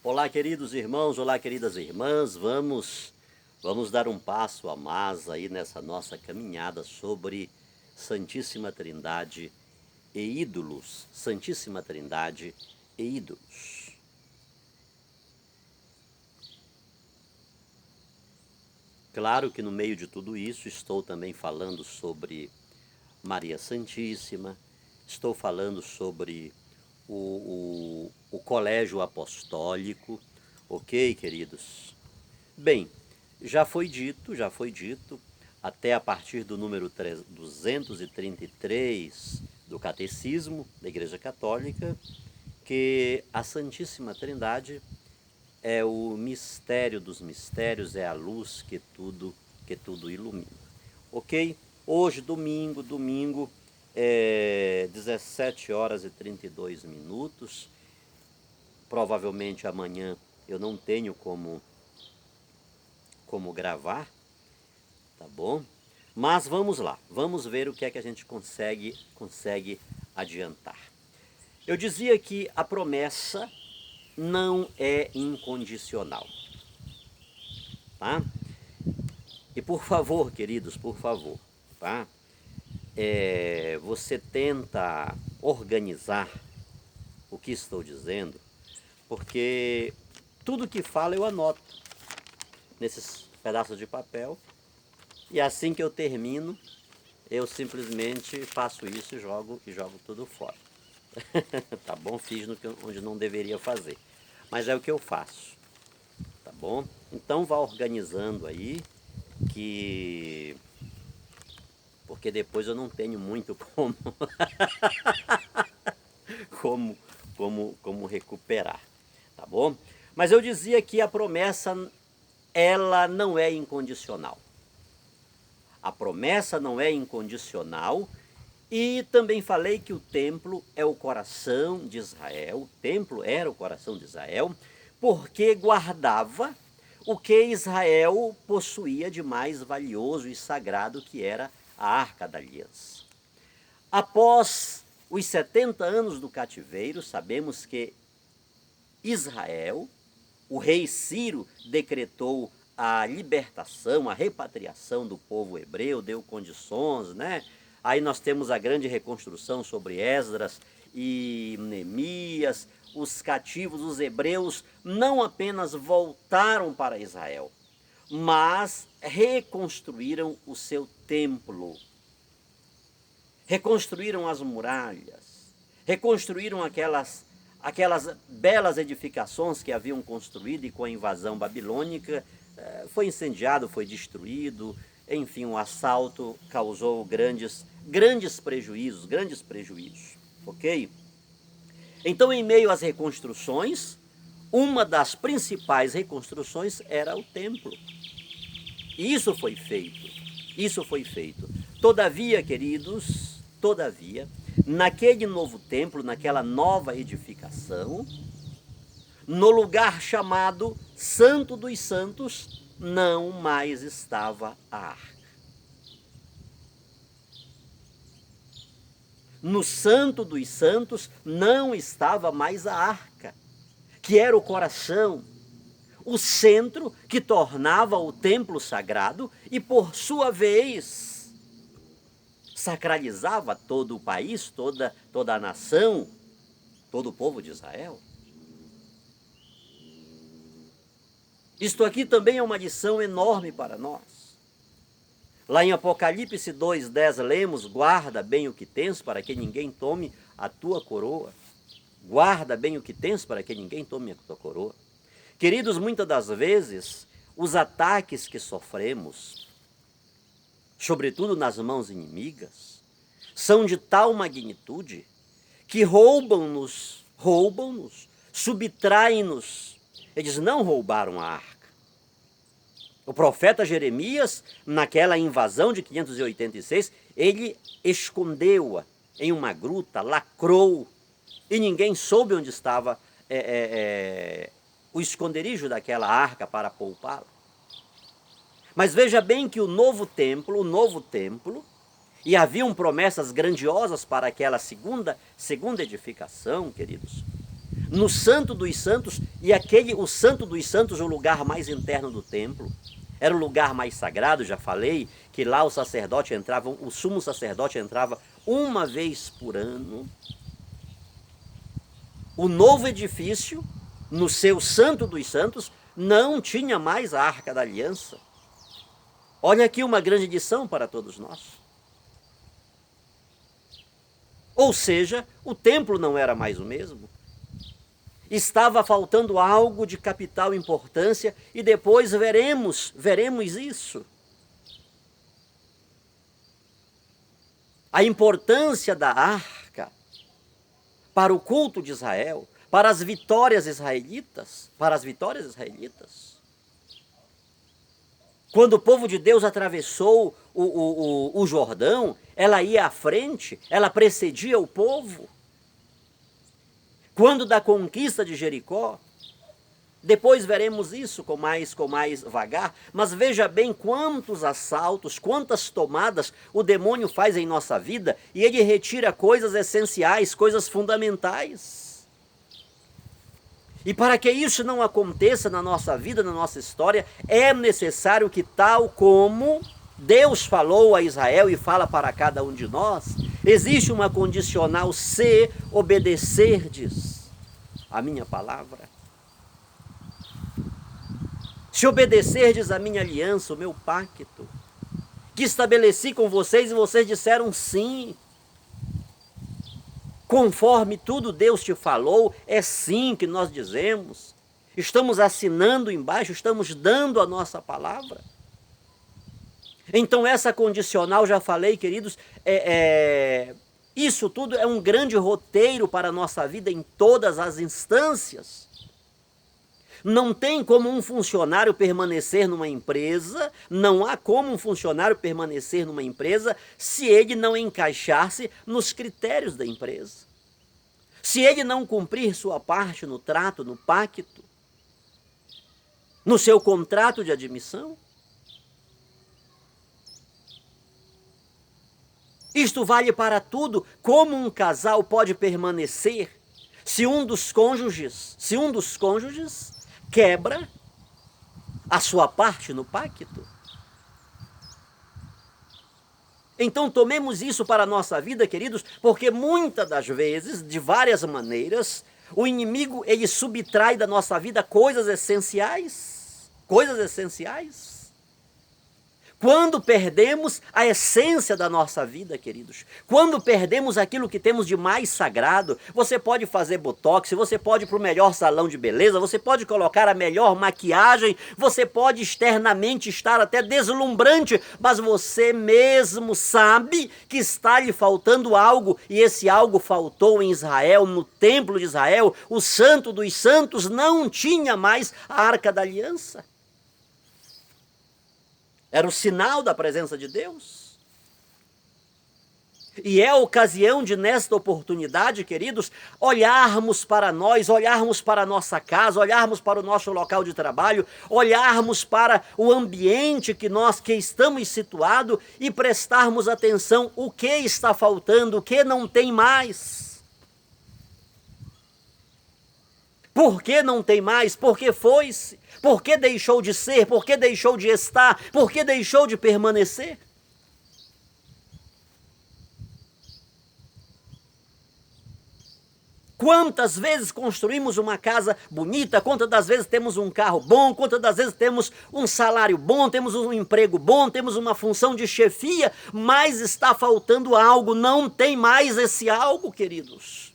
Olá, queridos irmãos, olá, queridas irmãs, vamos dar um passo a mais aí nessa nossa caminhada sobre Santíssima Trindade e ídolos. Santíssima Trindade e ídolos. Claro que no meio de tudo isso estou também falando sobre Maria Santíssima, estou falando sobre o colégio apostólico, ok, queridos? Bem, já foi dito, até a partir do número 233 do Catecismo da Igreja Católica, que a Santíssima Trindade é o mistério dos mistérios, é a luz que tudo ilumina. Ok? Hoje, domingo, 17 horas e 32 minutos. Provavelmente amanhã eu não tenho como gravar, tá bom? Mas vamos lá, vamos ver o que é que a gente consegue adiantar. Eu dizia que a promessa não é incondicional, tá? E por favor, queridos, por favor, tá? Você tenta organizar o que estou dizendo, porque tudo que falo eu anoto nesses pedaços de papel, e assim que eu termino, eu simplesmente faço isso e jogo tudo fora. Tá bom? Fiz onde não deveria fazer, mas é o que eu faço, tá bom? Então vá organizando aí, porque depois eu não tenho muito como recuperar, tá bom? Mas eu dizia que a promessa, ela não é incondicional. A promessa não é incondicional, e também falei que o templo é o coração de Israel, o templo era o coração de Israel, porque guardava o que Israel possuía de mais valioso e sagrado, que era a Arca da Aliança. Após os 70 anos do cativeiro, sabemos que Israel, o rei Ciro, decretou a libertação, a repatriação do povo hebreu, deu condições, né? Aí nós temos a grande reconstrução sobre Esdras e Neemias. Os cativos, os hebreus, não apenas voltaram para Israel, mas reconstruíram o seu templo, reconstruíram as muralhas, reconstruíram aquelas belas edificações que haviam construído, e com a invasão babilônica foi incendiado, foi destruído. Enfim, o assalto causou grandes prejuízos, ok? Então, em meio às reconstruções, uma das principais reconstruções era o templo. E isso foi feito. Todavia, queridos, naquele novo templo, naquela nova edificação, no lugar chamado Santo dos Santos, não mais estava a arca. No Santo dos Santos não estava mais a arca, que era o coração, o centro que tornava o templo sagrado e, por sua vez, sacralizava todo o país, toda a nação, todo o povo de Israel. Isto aqui também é uma lição enorme para nós. Lá em Apocalipse 2:10 lemos: guarda bem o que tens, para que ninguém tome a tua coroa. Guarda bem o que tens, para que ninguém tome a tua coroa. Queridos, muitas das vezes, os ataques que sofremos, sobretudo nas mãos inimigas, são de tal magnitude que roubam-nos, subtraem-nos. Eles não roubaram a arca. O profeta Jeremias, naquela invasão de 586, ele escondeu-a em uma gruta, lacrou, e ninguém soube onde estava o esconderijo daquela arca para poupá-la. Mas veja bem que o novo templo, e haviam promessas grandiosas para aquela segunda edificação, queridos, no Santo dos Santos, e o Santo dos Santos, o lugar mais interno do templo, era o lugar mais sagrado. Já falei que lá o sumo sacerdote entrava uma vez por ano. O novo edifício, no seu Santo dos Santos, não tinha mais a Arca da Aliança. Olha aqui uma grande lição para todos nós. Ou seja, o templo não era mais o mesmo. Estava faltando algo de capital importância, e depois veremos isso. A importância da arca para o culto de Israel, para as vitórias israelitas. Quando o povo de Deus atravessou o Jordão, ela ia à frente, ela precedia o povo. Quando da conquista de Jericó, depois veremos isso com mais vagar, mas veja bem quantos assaltos, quantas tomadas o demônio faz em nossa vida, e ele retira coisas essenciais, coisas fundamentais. E para que isso não aconteça na nossa vida, na nossa história, é necessário que, tal como Deus falou a Israel e fala para cada um de nós, existe uma condicional: se obedecerdes a minha palavra. Se obedecerdes a minha aliança, o meu pacto, que estabeleci com vocês, e vocês disseram sim. Conforme tudo Deus te falou, é sim que nós dizemos. Estamos assinando embaixo, estamos dando a nossa palavra. Então essa condicional, já falei, queridos, isso tudo é um grande roteiro para a nossa vida em todas as instâncias. Não tem como um funcionário permanecer numa empresa, não há como um funcionário permanecer numa empresa se ele não encaixar-se nos critérios da empresa. Se ele não cumprir sua parte no trato, no pacto, no seu contrato de admissão. Isto vale para tudo. Como um casal pode permanecer se um dos cônjuges quebra a sua parte no pacto? Então tomemos isso para a nossa vida, queridos, porque muitas das vezes, de várias maneiras, o inimigo, ele subtrai da nossa vida coisas essenciais. Quando perdemos a essência da nossa vida, queridos, quando perdemos aquilo que temos de mais sagrado, você pode fazer botox, você pode ir para o melhor salão de beleza, você pode colocar a melhor maquiagem, você pode externamente estar até deslumbrante, mas você mesmo sabe que está lhe faltando algo, e esse algo faltou em Israel, no templo de Israel. O Santo dos Santos não tinha mais a Arca da Aliança. Era o sinal da presença de Deus. E é a ocasião de, nesta oportunidade, queridos, olharmos para nós, olharmos para a nossa casa, olharmos para o nosso local de trabalho, olharmos para o ambiente que estamos situados e prestarmos atenção o que está faltando, o que não tem mais. Por que não tem mais? Por que foi-se? Por que deixou de ser? Por que deixou de estar? Por que deixou de permanecer? Quantas vezes construímos uma casa bonita, quantas das vezes temos um carro bom, quantas das vezes temos um salário bom, temos um emprego bom, temos uma função de chefia, mas está faltando algo, não tem mais esse algo, queridos.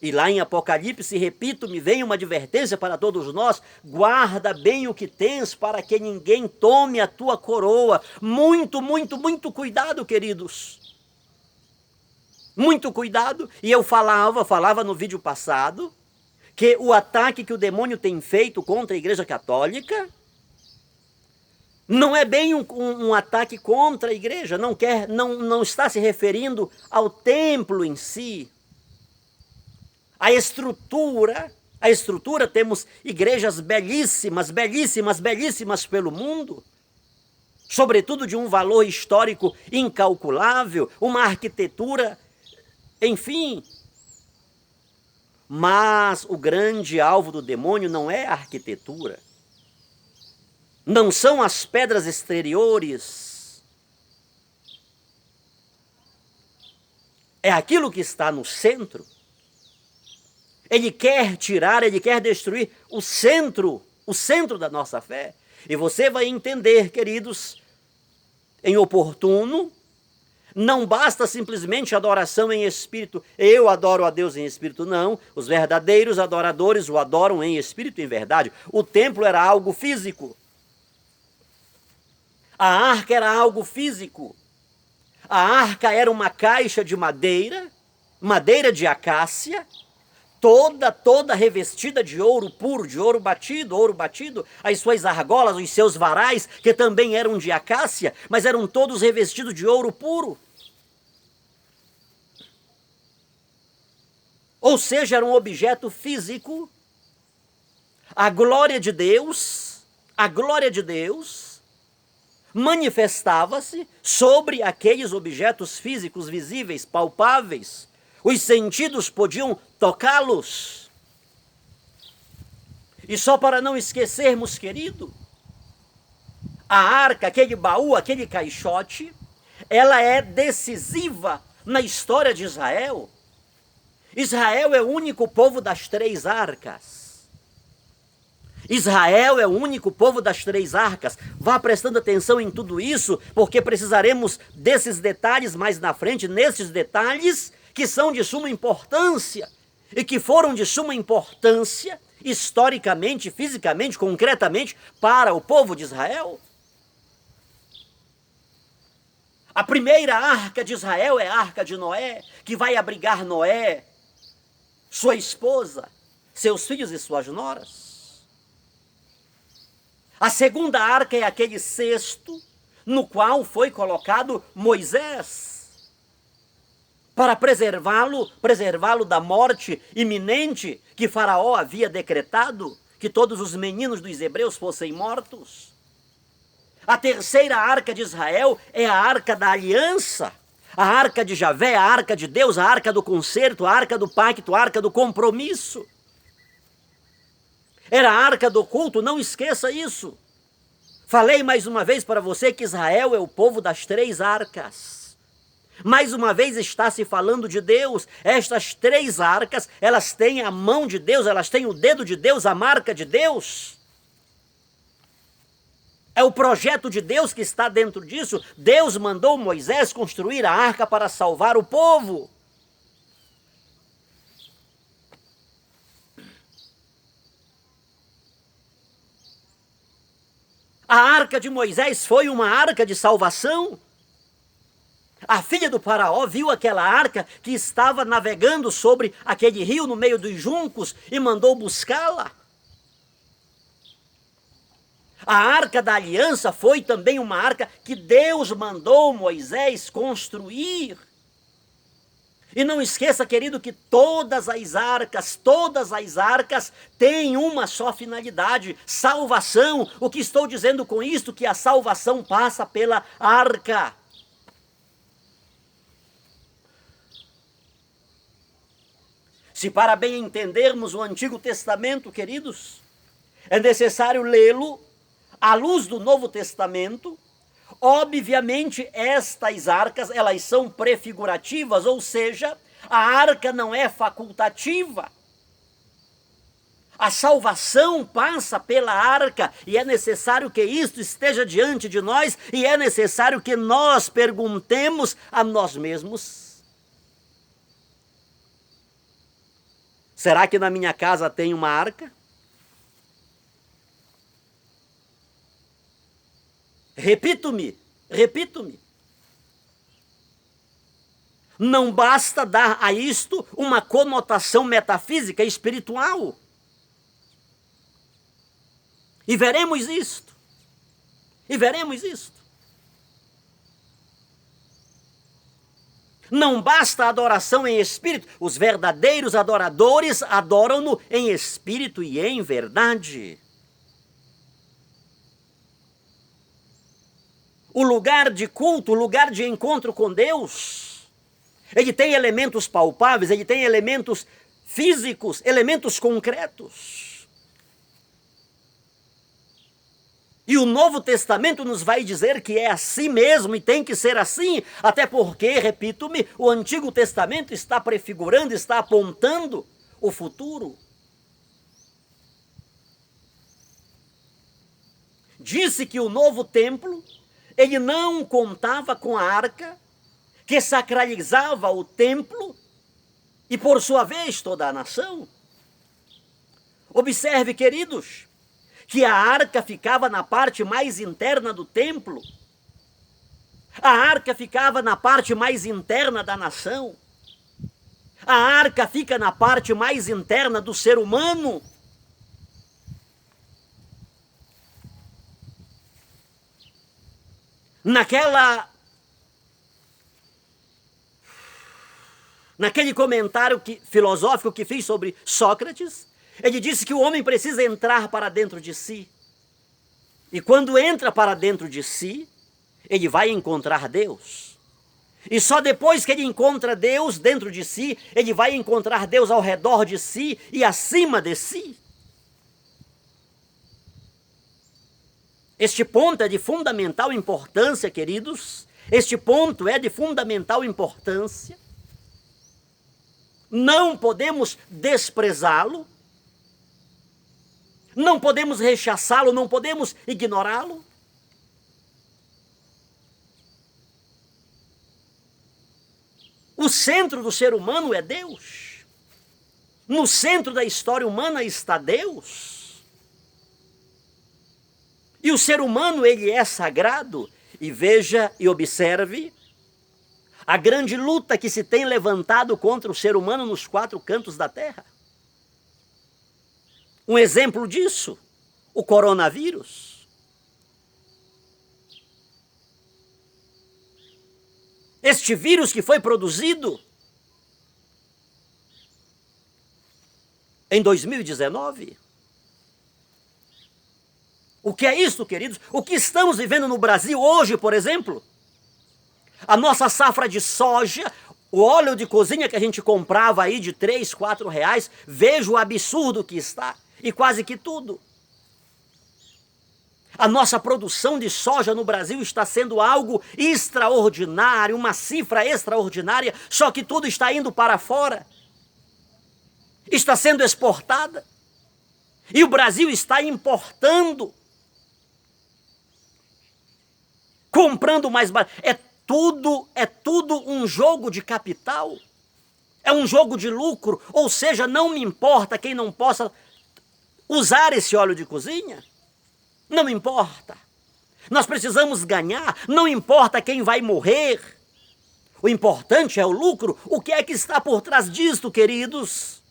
E lá em Apocalipse, repito, me vem uma advertência para todos nós: guarda bem o que tens, para que ninguém tome a tua coroa. Muito, muito, muito cuidado, queridos. Muito cuidado. E eu falava no vídeo passado, que o ataque que o demônio tem feito contra a Igreja Católica não é bem um ataque contra a igreja, não está se referindo ao templo em si. A estrutura, temos igrejas belíssimas, belíssimas, belíssimas pelo mundo, sobretudo de um valor histórico incalculável, uma arquitetura, enfim. Mas o grande alvo do demônio não é a arquitetura, não são as pedras exteriores, é aquilo que está no centro. Ele quer tirar, ele quer destruir o centro da nossa fé. E você vai entender, queridos, em oportuno, não basta simplesmente adoração em espírito. Eu adoro a Deus em espírito, não. Os verdadeiros adoradores o adoram em espírito e em verdade. O templo era algo físico. A arca era algo físico. A arca era uma caixa de madeira de acácia, toda revestida de ouro puro, de ouro batido, as suas argolas, os seus varais, que também eram de acácia, mas eram todos revestidos de ouro puro. Ou seja, era um objeto físico. A glória de Deus manifestava-se sobre aqueles objetos físicos visíveis, palpáveis. Os sentidos podiam tocá-los. E só para não esquecermos, querido, a arca, aquele baú, aquele caixote, ela é decisiva na história de Israel. Israel é o único povo das 3 arcas. Israel é o único povo das 3 arcas. Vá prestando atenção em tudo isso, porque precisaremos desses detalhes mais na frente, nesses detalhes que são de suma importância e que foram de suma importância historicamente, fisicamente, concretamente para o povo de Israel. A primeira arca de Israel é a arca de Noé, que vai abrigar Noé, sua esposa, seus filhos e suas noras. A segunda arca é aquele cesto no qual foi colocado Moisés, para preservá-lo da morte iminente que Faraó havia decretado, que todos os meninos dos hebreus fossem mortos. A terceira arca de Israel é a arca da aliança, a arca de Javé, a arca de Deus, a arca do concerto, a arca do pacto, a arca do compromisso. Era a arca do culto, não esqueça isso. Falei mais uma vez para você que Israel é o povo das 3 arcas. Mais uma vez está se falando de Deus. Estas 3 arcas, elas têm a mão de Deus, elas têm o dedo de Deus, a marca de Deus. É o projeto de Deus que está dentro disso. Deus mandou Moisés construir a arca para salvar o povo. A arca de Moisés foi uma arca de salvação. A filha do faraó viu aquela arca que estava navegando sobre aquele rio no meio dos juncos e mandou buscá-la. A arca da aliança foi também uma arca que Deus mandou Moisés construir. E não esqueça, querido, que todas as arcas têm uma só finalidade: salvação. O que estou dizendo com isto? Que a salvação passa pela arca. Se para bem entendermos o Antigo Testamento, queridos, é necessário lê-lo à luz do Novo Testamento. Obviamente, estas arcas, elas são prefigurativas, ou seja, a arca não é facultativa. A salvação passa pela arca e é necessário que isto esteja diante de nós e é necessário que nós perguntemos a nós mesmos: será que na minha casa tem uma arca? Repito-me. Não basta dar a isto uma conotação metafísica e espiritual. E veremos isto. Não basta a adoração em espírito. Os verdadeiros adoradores adoram-no em espírito e em verdade. O lugar de culto, o lugar de encontro com Deus, ele tem elementos palpáveis, ele tem elementos físicos, elementos concretos. E o Novo Testamento nos vai dizer que é assim mesmo e tem que ser assim, até porque, repito-me, o Antigo Testamento está prefigurando, está apontando o futuro. Disse que o novo templo, ele não contava com a arca, que sacralizava o templo e, por sua vez, toda a nação. Observe, queridos, que a arca ficava na parte mais interna do templo. A arca ficava na parte mais interna da nação. A arca fica na parte mais interna do ser humano. Naquele comentário filosófico que fiz sobre Sócrates, ele disse que o homem precisa entrar para dentro de si. E quando entra para dentro de si, ele vai encontrar Deus. E só depois que ele encontra Deus dentro de si, ele vai encontrar Deus ao redor de si e acima de si. Este ponto é de fundamental importância, queridos. Este ponto é de fundamental importância. Não podemos desprezá-lo. Não podemos rechaçá-lo, não podemos ignorá-lo. O centro do ser humano é Deus. No centro da história humana está Deus. E o ser humano, ele é sagrado. E veja e observe a grande luta que se tem levantado contra o ser humano nos 4 cantos da terra. Um exemplo disso, o coronavírus. Este vírus que foi produzido em 2019. O que é isso, queridos? O que estamos vivendo no Brasil hoje, por exemplo? A nossa safra de soja, o óleo de cozinha que a gente comprava aí de 3, 4 reais, veja o absurdo que está, e quase que tudo. A nossa produção de soja no Brasil está sendo algo extraordinário, uma cifra extraordinária, só que tudo está indo para fora. Está sendo exportada. E o Brasil está importando. Comprando mais barato. É tudo um jogo de capital. É um jogo de lucro. Ou seja, não me importa quem não possa usar esse óleo de cozinha. Não importa. Nós precisamos ganhar. Não importa quem vai morrer. O importante é o lucro. O que é que está por trás disto, queridos?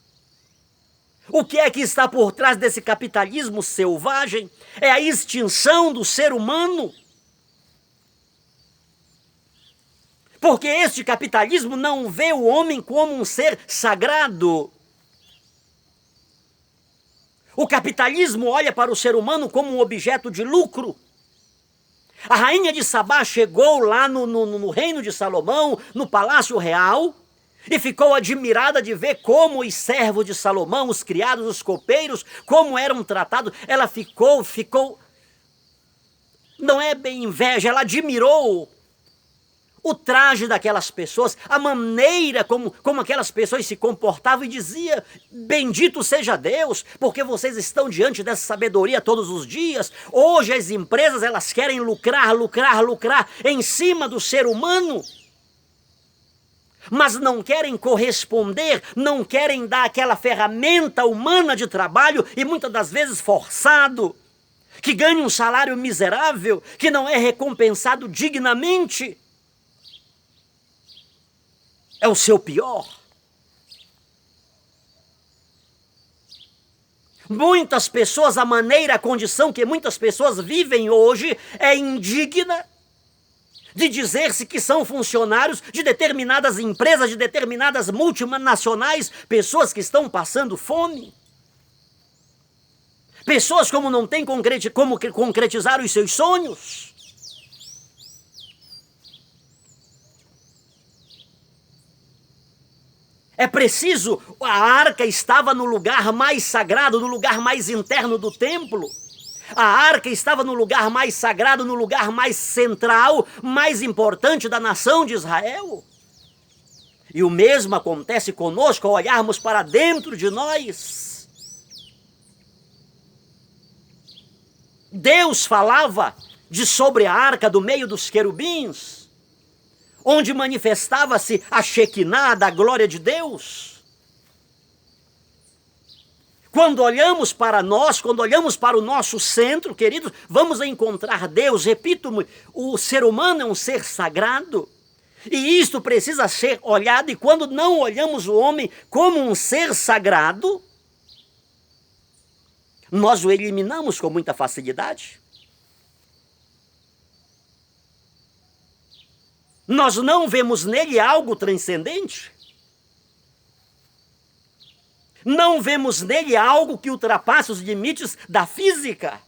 O que é que está por trás desse capitalismo selvagem? É a extinção do ser humano. Porque este capitalismo não vê o homem como um ser sagrado. O capitalismo olha para o ser humano como um objeto de lucro. A rainha de Sabá chegou lá no reino de Salomão, no palácio real, e ficou admirada de ver como os servos de Salomão, os criados, os copeiros, como eram tratados. Ela ficou, não é bem inveja, ela admirou o traje daquelas pessoas, a maneira como aquelas pessoas se comportavam, e dizia: bendito seja Deus, porque vocês estão diante dessa sabedoria todos os dias. Hoje as empresas, elas querem lucrar em cima do ser humano, mas não querem corresponder, não querem dar aquela ferramenta humana de trabalho, e muitas das vezes forçado, que ganha um salário miserável, que não é recompensado dignamente. É o seu pior. Muitas pessoas, a condição que muitas pessoas vivem hoje é indigna de dizer-se que são funcionários de determinadas empresas, de determinadas multinacionais, pessoas que estão passando fome. Pessoas como não têm como concretizar os seus sonhos. É preciso, a arca estava no lugar mais sagrado, no lugar mais interno do templo. A arca estava no lugar mais sagrado, no lugar mais central, mais importante da nação de Israel. E o mesmo acontece conosco ao olharmos para dentro de nós. Deus falava de sobre a arca do meio dos querubins, onde manifestava-se a Shekinah da glória de Deus. Quando olhamos para nós, quando olhamos para o nosso centro, queridos, vamos encontrar Deus. Repito, o ser humano é um ser sagrado. E isto precisa ser olhado, e quando não olhamos o homem como um ser sagrado, nós o eliminamos com muita facilidade. Nós não vemos nele algo transcendente. Não vemos nele algo que ultrapasse os limites da física.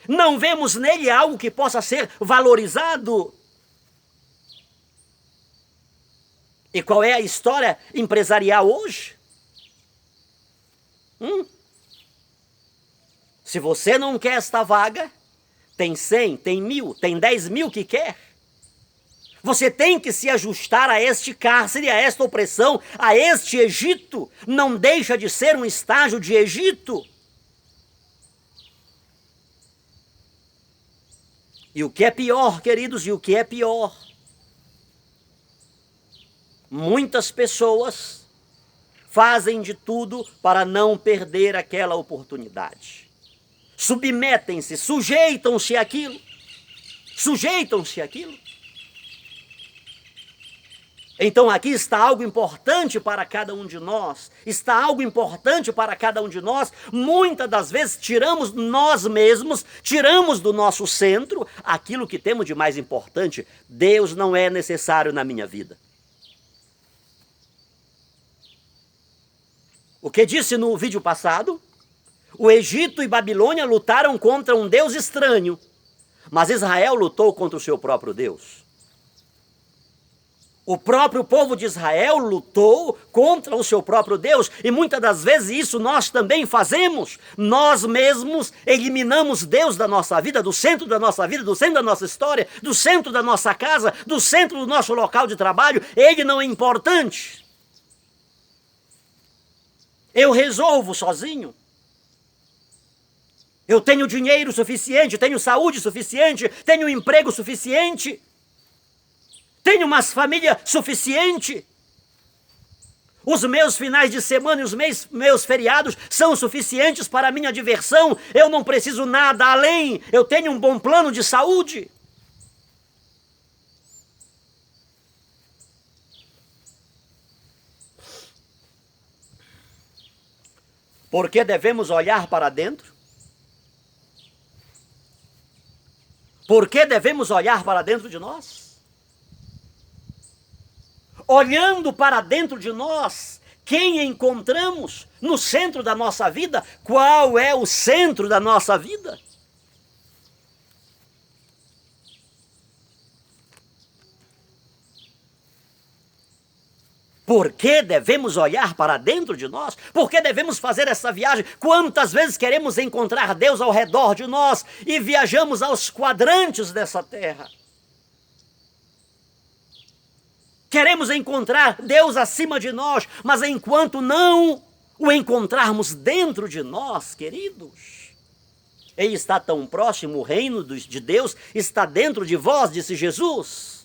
Não vemos nele algo que possa ser valorizado. E qual é a história empresarial hoje? Se você não quer esta vaga, tem 100, tem 1000, tem 10.000 que quer. Você tem que se ajustar a este cárcere, a esta opressão, a este Egito. Não deixa de ser um estágio de Egito. E o que é pior, queridos, e o que é pior? Muitas pessoas fazem de tudo para não perder aquela oportunidade. Submetem-se, sujeitam-se àquilo. Sujeitam-se àquilo. Então aqui está algo importante para cada um de nós. Está algo importante para cada um de nós. Muitas das vezes tiramos nós mesmos, tiramos do nosso centro aquilo que temos de mais importante. Deus não é necessário na minha vida. O que disse no vídeo passado? O Egito e Babilônia lutaram contra um Deus estranho, mas Israel lutou contra o seu próprio Deus. O próprio povo de Israel lutou contra o seu próprio Deus, e muitas das vezes isso nós também fazemos. Nós mesmos eliminamos Deus da nossa vida, do centro da nossa vida, do centro da nossa história, do centro da nossa casa, do centro do nosso local de trabalho. Ele não é importante. Eu resolvo sozinho. Eu tenho dinheiro suficiente, tenho saúde suficiente, tenho emprego suficiente. Tenho uma família suficiente. Os meus finais de semana e os meus feriados são suficientes para a minha diversão. Eu não preciso nada além. Eu tenho um bom plano de saúde. Por que devemos olhar para dentro? Por que devemos olhar para dentro de nós? Olhando para dentro de nós, quem encontramos no centro da nossa vida? Qual é o centro da nossa vida? Por que devemos olhar para dentro de nós? Por que devemos fazer essa viagem? Quantas vezes queremos encontrar Deus ao redor de nós e viajamos aos quadrantes dessa terra? Queremos encontrar Deus acima de nós, mas enquanto não o encontrarmos dentro de nós, queridos, ele está tão próximo, o reino de Deus está dentro de vós, disse Jesus.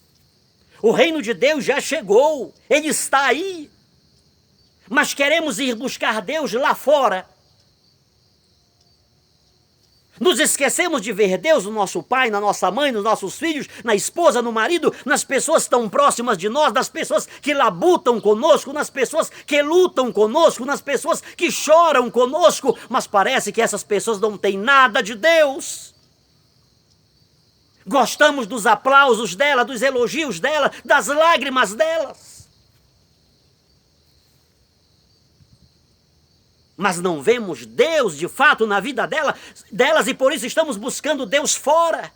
O reino de Deus já chegou, ele está aí, mas queremos ir buscar Deus lá fora. Nos esquecemos de ver Deus no nosso pai, na nossa mãe, nos nossos filhos, na esposa, no marido, nas pessoas tão próximas de nós, nas pessoas que labutam conosco, nas pessoas que lutam conosco, nas pessoas que choram conosco, mas parece que essas pessoas não têm nada de Deus. Gostamos dos aplausos dela, dos elogios dela, das lágrimas delas. Mas não vemos Deus de fato na vida delas e por isso estamos buscando Deus fora.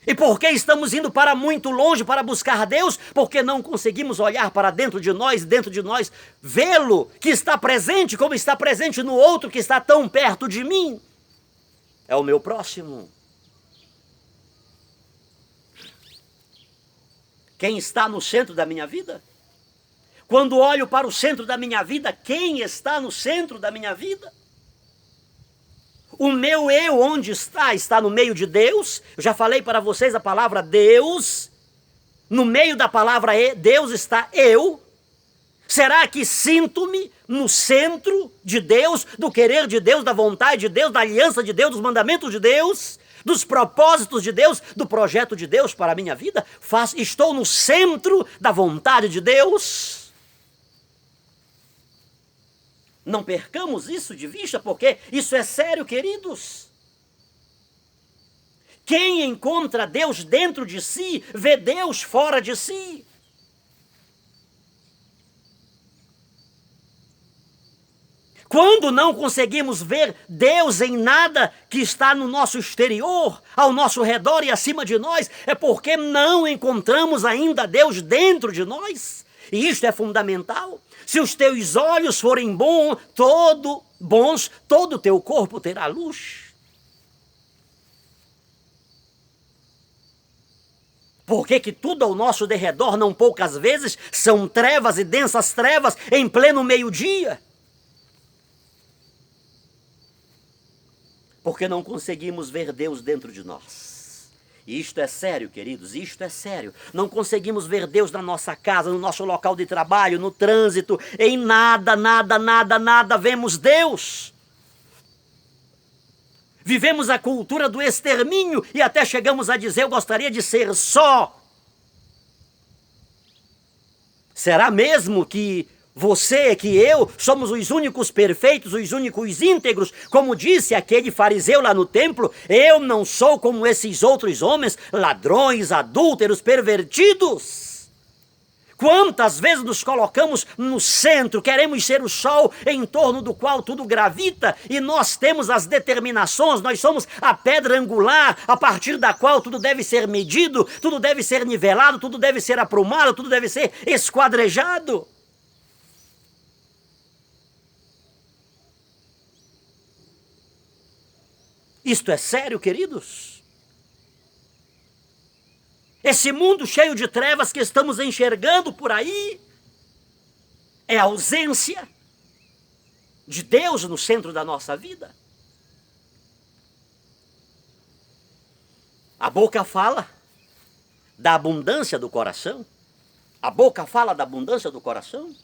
E por que estamos indo para muito longe para buscar Deus? Porque não conseguimos olhar para dentro de nós vê-lo, que está presente, como está presente no outro que está tão perto de mim. É o meu próximo. Quem está no centro da minha vida? Quando olho para o centro da minha vida, quem está no centro da minha vida? O meu eu, onde está? Está no meio de Deus. Eu já falei para vocês a palavra Deus. No meio da palavra Deus está eu. Será que sinto-me no centro de Deus, do querer de Deus, da vontade de Deus, da aliança de Deus, dos mandamentos de Deus, dos propósitos de Deus, do projeto de Deus para a minha vida? Estou no centro da vontade de Deus? Não percamos isso de vista, porque isso é sério, queridos. Quem encontra Deus dentro de si, vê Deus fora de si. Quando não conseguimos ver Deus em nada que está no nosso exterior, ao nosso redor e acima de nós, é porque não encontramos ainda Deus dentro de nós. E isto é fundamental. Se os teus olhos forem bons, todo o teu corpo terá luz. Por que tudo ao nosso derredor, não poucas vezes, são trevas e densas trevas em pleno meio-dia? Porque não conseguimos ver Deus dentro de nós. E isto é sério, queridos, isto é sério. Não conseguimos ver Deus na nossa casa, no nosso local de trabalho, no trânsito, em nada vemos Deus. Vivemos a cultura do extermínio e até chegamos a dizer, eu gostaria de ser só. Será mesmo que você, que eu, somos os únicos perfeitos, os únicos íntegros? Como disse aquele fariseu lá no templo, eu não sou como esses outros homens, ladrões, adúlteros, pervertidos. Quantas vezes nos colocamos no centro, queremos ser o sol em torno do qual tudo gravita, e nós temos as determinações, nós somos a pedra angular, a partir da qual tudo deve ser medido, tudo deve ser nivelado, tudo deve ser aprumado, tudo deve ser esquadrejado. Isto é sério, queridos? Esse mundo cheio de trevas que estamos enxergando por aí é a ausência de Deus no centro da nossa vida. A boca fala da abundância do coração. A boca fala da abundância do coração.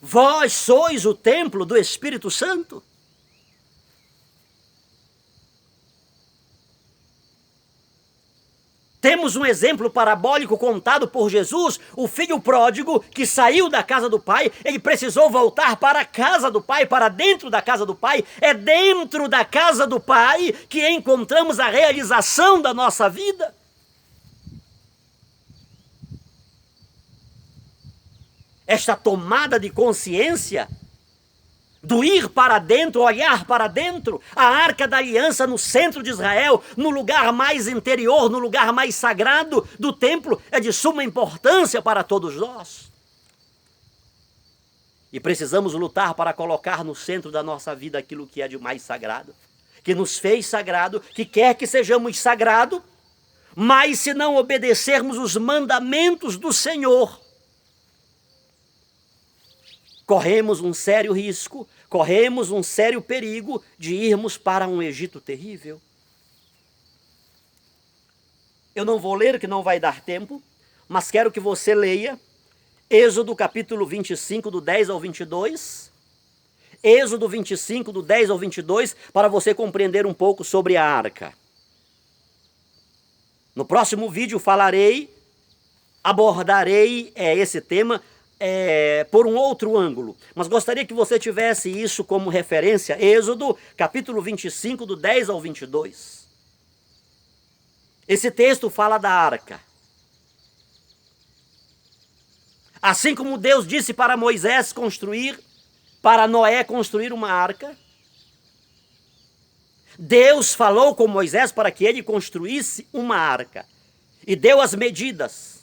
Vós sois o templo do Espírito Santo. Temos um exemplo parabólico contado por Jesus, o filho pródigo que saiu da casa do pai, ele precisou voltar para a casa do pai, para dentro da casa do pai. É dentro da casa do pai que encontramos a realização da nossa vida. Esta tomada de consciência do ir para dentro, olhar para dentro, a Arca da Aliança no centro de Israel, no lugar mais interior, no lugar mais sagrado do templo, é de suma importância para todos nós. E precisamos lutar para colocar no centro da nossa vida aquilo que é de mais sagrado, que nos fez sagrado, que quer que sejamos sagrados, mas se não obedecermos os mandamentos do Senhor, corremos um sério risco, corremos um sério perigo de irmos para um Egito terrível. Eu não vou ler, que não vai dar tempo, mas quero que você leia Êxodo capítulo 25, do 10 ao 22. Êxodo 25, do 10 ao 22, para você compreender um pouco sobre a arca. No próximo vídeo abordarei esse tema por um outro ângulo, mas gostaria que você tivesse isso como referência. Êxodo, capítulo 25, do 10 ao 22. Esse texto fala da arca. Assim como Deus disse para Moisés para Noé construir uma arca, Deus falou com Moisés para que ele construísse uma arca e deu as medidas.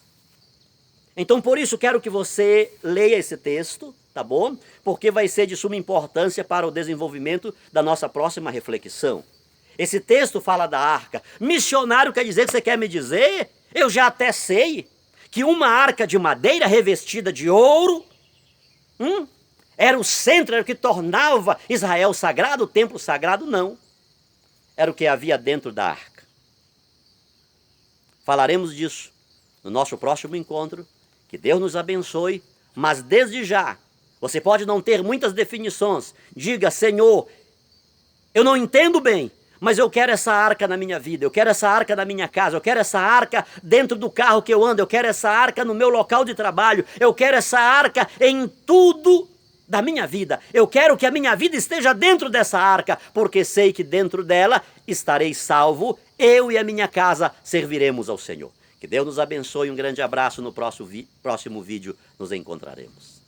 Então, por isso, quero que você leia esse texto, tá bom? Porque vai ser de suma importância para o desenvolvimento da nossa próxima reflexão. Esse texto fala da arca. Missionário quer dizer que você quer me dizer? Eu já até sei que uma arca de madeira revestida de ouro era o centro, era o que tornava Israel sagrado, o templo sagrado, não. Era o que havia dentro da arca. Falaremos disso no nosso próximo encontro. Que Deus nos abençoe, mas desde já, você pode não ter muitas definições. Diga, Senhor, eu não entendo bem, mas eu quero essa arca na minha vida, eu quero essa arca na minha casa, eu quero essa arca dentro do carro que eu ando, eu quero essa arca no meu local de trabalho, eu quero essa arca em tudo da minha vida. Eu quero que a minha vida esteja dentro dessa arca, porque sei que dentro dela estarei salvo, eu e a minha casa serviremos ao Senhor. Que Deus nos abençoe, um grande abraço, no próximo vídeo nos encontraremos.